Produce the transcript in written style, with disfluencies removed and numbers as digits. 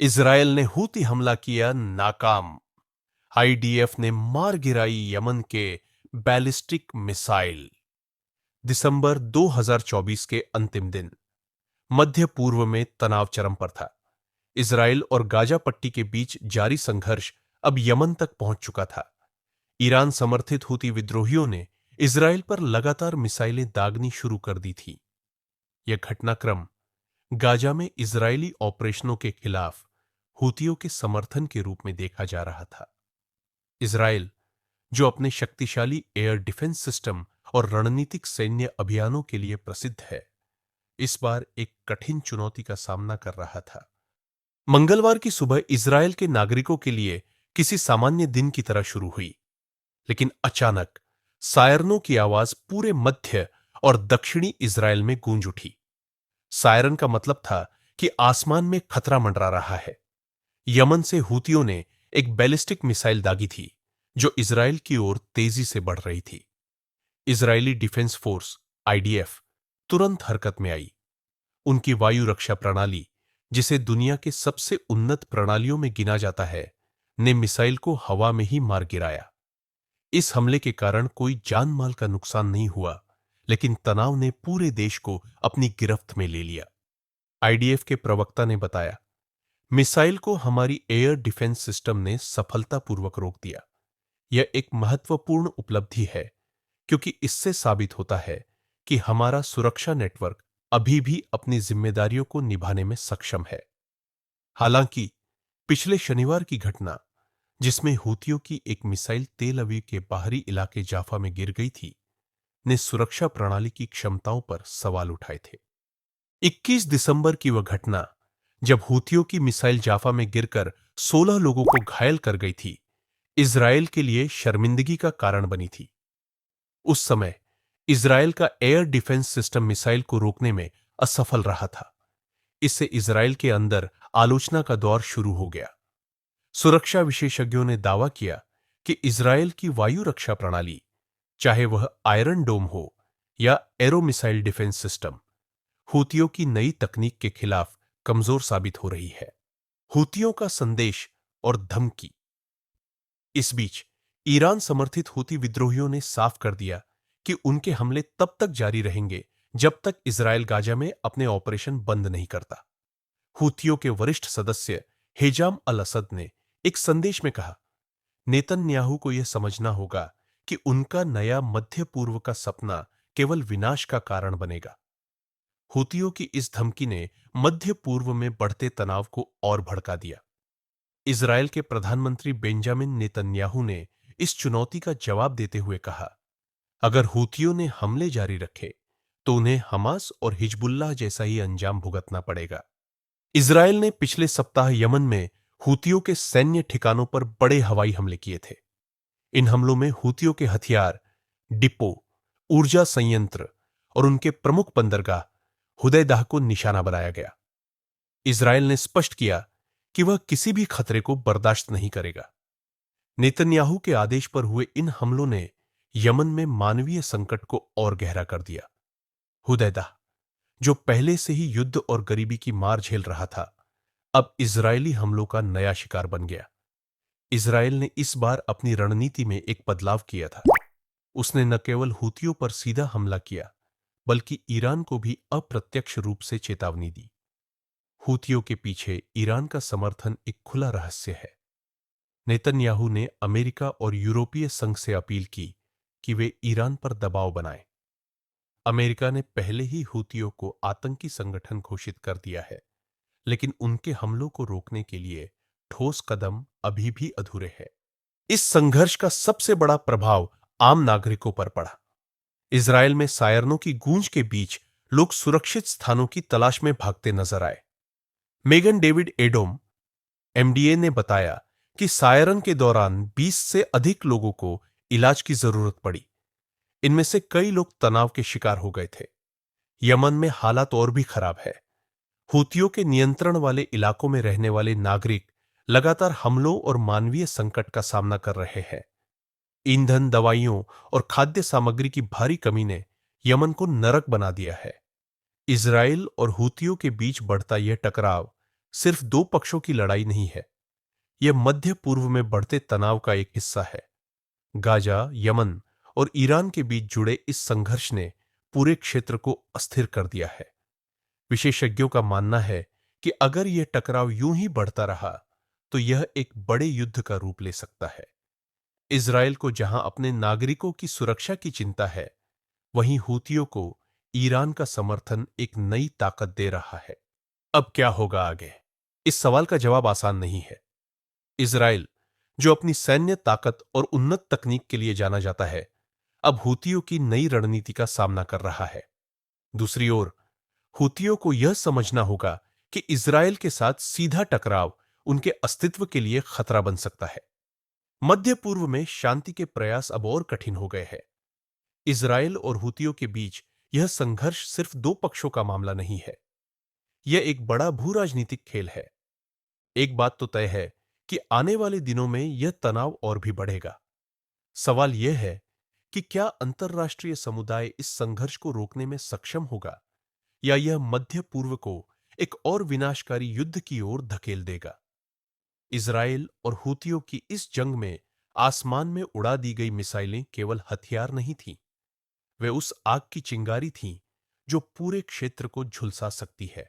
Israel ने Houthi हमला किया नाकाम। आईडीएफ ने मार गिराई यमन के बैलिस्टिक मिसाइल। दिसंबर 2024 के अंतिम दिन मध्य पूर्व में तनाव चरम पर था। इजरायल और गाजा पट्टी के बीच जारी संघर्ष अब यमन तक पहुंच चुका था। ईरान समर्थित हूती विद्रोहियों ने इजरायल पर लगातार मिसाइलें दागनी शुरू कर दी थी। यह घटनाक्रम गाजा में इजरायली ऑपरेशनों के खिलाफ हूतियों के समर्थन के रूप में देखा जा रहा था। इजरायल, जो अपने शक्तिशाली एयर डिफेंस सिस्टम और रणनीतिक सैन्य अभियानों के लिए प्रसिद्ध है, इस बार एक कठिन चुनौती का सामना कर रहा था। मंगलवार की सुबह इजरायल के नागरिकों के लिए किसी सामान्य दिन की तरह शुरू हुई, लेकिन अचानक सायरनों की आवाज पूरे मध्य और दक्षिणी इजरायल में गूंज उठी। सायरन का मतलब था कि आसमान में खतरा मंडरा रहा है। यमन से हूतियों ने एक बैलिस्टिक मिसाइल दागी थी, जो इजरायल की ओर तेजी से बढ़ रही थी। इजरायली डिफेंस फोर्स आईडीएफ तुरंत हरकत में आई। उनकी वायु रक्षा प्रणाली, जिसे दुनिया के सबसे उन्नत प्रणालियों में गिना जाता है, ने मिसाइल को हवा में ही मार गिराया। इस हमले के कारण कोई जान माल का नुकसान नहीं हुआ, लेकिन तनाव ने पूरे देश को अपनी गिरफ्त में ले लिया। आईडीएफ के प्रवक्ता ने बताया, मिसाइल को हमारी एयर डिफेंस सिस्टम ने सफलतापूर्वक रोक दिया। यह एक महत्वपूर्ण उपलब्धि है, क्योंकि इससे साबित होता है कि हमारा सुरक्षा नेटवर्क अभी भी अपनी जिम्मेदारियों को निभाने में सक्षम है। हालांकि पिछले शनिवार की घटना, जिसमें हूतियों की एक मिसाइल तेल अवीव के बाहरी इलाके जाफा में गिर गई थी, ने सुरक्षा प्रणाली की क्षमताओं पर सवाल उठाए थे। 21 दिसंबर की वह घटना, जब हूतियों की मिसाइल जाफा में गिरकर 16 लोगों को घायल कर गई थी, इजरायल के लिए शर्मिंदगी का कारण बनी थी। उस समय इजरायल का एयर डिफेंस सिस्टम मिसाइल को रोकने में असफल रहा था। इससे इजरायल के अंदर आलोचना का दौर शुरू हो गया। सुरक्षा विशेषज्ञों ने दावा किया कि इजरायल की वायु रक्षा प्रणाली, चाहे वह आयरन डोम हो या एरो मिसाइल डिफेंस सिस्टम, हूतियों की नई तकनीक के खिलाफ कमजोर साबित हो रही है। हूतियों का संदेश और धमकी। इस बीच ईरान समर्थित हूती विद्रोहियों ने साफ कर दिया कि उनके हमले तब तक जारी रहेंगे जब तक इजरायल गाजा में अपने ऑपरेशन बंद नहीं करता। हूतियों के वरिष्ठ सदस्य हेजाम अल असद ने एक संदेश में कहा, नेतन्याहू को यह समझना होगा कि उनका नया मध्य पूर्व का सपना केवल विनाश का कारण बनेगा। हूतियों की इस धमकी ने मध्य पूर्व में बढ़ते तनाव को और भड़का दिया। इजरायल के प्रधानमंत्री बेंजामिन नेतन्याहू ने इस चुनौती का जवाब देते हुए कहा, अगर हूतियों ने हमले जारी रखे तो उन्हें हमास और हिजबुल्लाह जैसा ही अंजाम भुगतना पड़ेगा। इजरायल ने पिछले सप्ताह यमन में हूतियों के सैन्य ठिकानों पर बड़े हवाई हमले किए थे। इन हमलों में हूतियों के हथियार, डिपो, ऊर्जा संयंत्र और उनके प्रमुख बंदरगाह हुदैदाह को निशाना बनाया गया। इजरायल ने स्पष्ट किया कि वह किसी भी खतरे को बर्दाश्त नहीं करेगा। नेतन्याहू के आदेश पर हुए इन हमलों ने यमन में मानवीय संकट को और गहरा कर दिया। हुदैदाह, जो पहले से ही युद्ध और गरीबी की मार झेल रहा था, अब इजरायली हमलों का नया शिकार बन गया। इजरायल ने इस बार अपनी रणनीति में एक बदलाव किया था। उसने न केवल हूतियों पर सीधा हमला किया, बल्कि ईरान को भी अप्रत्यक्ष रूप से चेतावनी दी। हूतियों के पीछे ईरान का समर्थन एक खुला रहस्य है। नेतन्याहू ने अमेरिका और यूरोपीय संघ से अपील की कि वे ईरान पर दबाव बनाएं। अमेरिका ने पहले ही हूतियों को आतंकी संगठन घोषित कर दिया है, लेकिन उनके हमलों को रोकने के लिए ठोस कदम अभी भी अधूरे हैं। इस संघर्ष का सबसे बड़ा प्रभाव आम नागरिकों पर पड़ा। इजरायल में सायरनों की गूंज के बीच लोग सुरक्षित स्थानों की तलाश में भागते नजर आए। मेगन डेविड एडोम, एमडीए ने बताया कि सायरन के दौरान 20 से अधिक लोगों को इलाज की जरूरत पड़ी। इनमें से कई लोग तनाव के शिकार हो गए थे। यमन में हालात और भी खराब है। हूतियों के नियंत्रण वाले इलाकों में रहने वाले नागरिक लगातार हमलों और मानवीय संकट का सामना कर रहे हैं। ईंधन, दवाइयों और खाद्य सामग्री की भारी कमी ने यमन को नरक बना दिया है। इजराइल और हूतियों के बीच बढ़ता यह टकराव सिर्फ दो पक्षों की लड़ाई नहीं है, यह मध्य पूर्व में बढ़ते तनाव का एक हिस्सा है। गाजा, यमन और ईरान के बीच जुड़े इस संघर्ष ने पूरे क्षेत्र को अस्थिर कर दिया है। विशेषज्ञों का मानना है कि अगर यह टकराव यूं ही बढ़ता रहा, तो यह एक बड़े युद्ध का रूप ले सकता है। इजराइल को जहां अपने नागरिकों की सुरक्षा की चिंता है, वहीं हूतियों को ईरान का समर्थन एक नई ताकत दे रहा है। अब क्या होगा आगे? इस सवाल का जवाब आसान नहीं है। इजराइल, जो अपनी सैन्य ताकत और उन्नत तकनीक के लिए जाना जाता है, अब हूतियों की नई रणनीति का सामना कर रहा है। दूसरी ओर, हूतियों को यह समझना होगा कि इजराइल के साथ सीधा टकराव उनके अस्तित्व के लिए खतरा बन सकता है। मध्य पूर्व में शांति के प्रयास अब और कठिन हो गए हैं। इजराइल और हूतियों के बीच यह संघर्ष सिर्फ दो पक्षों का मामला नहीं है, यह एक बड़ा भू राजनीतिक खेल है। एक बात तो तय है कि आने वाले दिनों में यह तनाव और भी बढ़ेगा। सवाल यह है कि क्या अंतर्राष्ट्रीय समुदाय इस संघर्ष को रोकने में सक्षम होगा, या यह मध्य पूर्व को एक और विनाशकारी युद्ध की ओर धकेल देगा। इजराइल और हूतियों की इस जंग में आसमान में उड़ा दी गई मिसाइलें केवल हथियार नहीं थीं, वे उस आग की चिंगारी थीं जो पूरे क्षेत्र को झुलसा सकती है।